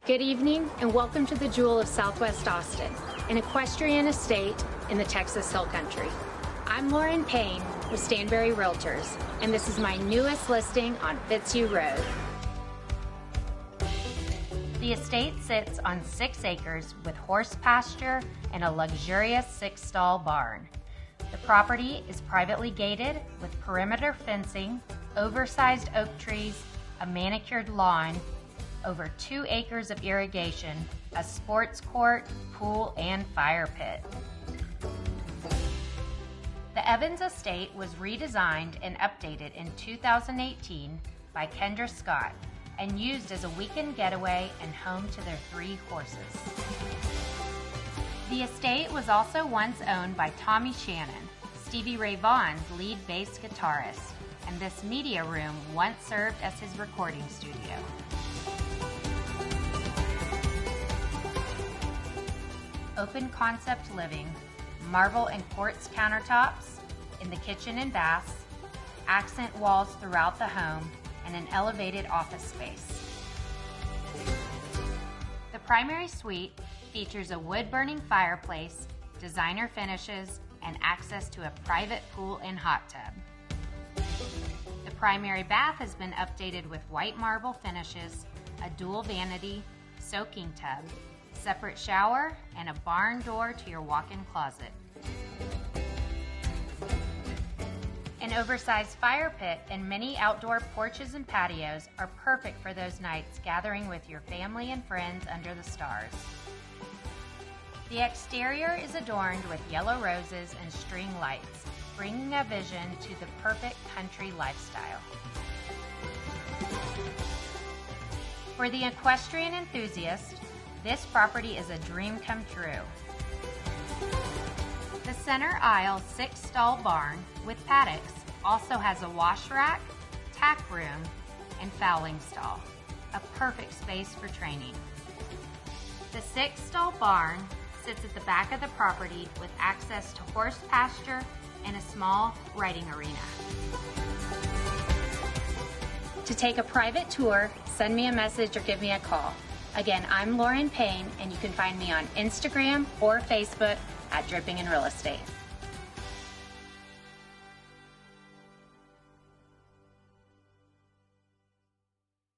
Good evening and welcome to the Jewel of Southwest Austin, an equestrian estate in the Texas Hill Country. I'm Lauren Payne with Stanberry Realtors, and this is my newest listing on Fitzhugh Rd. The estate sits on 6 acres with horse pasture and a luxurious 6-stall barn. The property is privately gated with perimeter fencing, oversized oak trees, a manicured lawn, over 2 acres of irrigation, a sports court, pool, and fire pit. The Evans estate was redesigned and updated in 2018 by Kendra Scott and used as a weekend getaway and home to their 3 horses. The estate was also once owned by Tommy Shannon, Stevie Ray Vaughn's lead bass guitarist, and this media room once served as his recording studio. Open concept living, marble and quartz countertops in the kitchen and baths, accent walls throughout the home, and an elevated office space. The primary suite features a wood-burning fireplace, designer finishes, and access to a private pool and hot tub. The primary bath has been updated with white marble finishes, a dual vanity, soaking tub, separate shower, and a barn door to your walk-in closet. An oversized fire pit and many outdoor porches and patios are perfect for those nights gathering with your family and friends under the stars. The exterior is adorned with yellow roses and string lights, bringing a vision to the perfect country lifestyle. For the equestrian enthusiast, this property is a dream come true. The center aisle 6-stall barn with paddocks also has a wash rack, tack room, and fowling stall, a perfect space for training. The 6-stall barn sits at the back of the property with access to horse pasture and a small riding arena. To take a private tour, send me a message or give me a call. Again, I'm Lauren Payne, and you can find me on Instagram or Facebook at Dripping in Real Estate.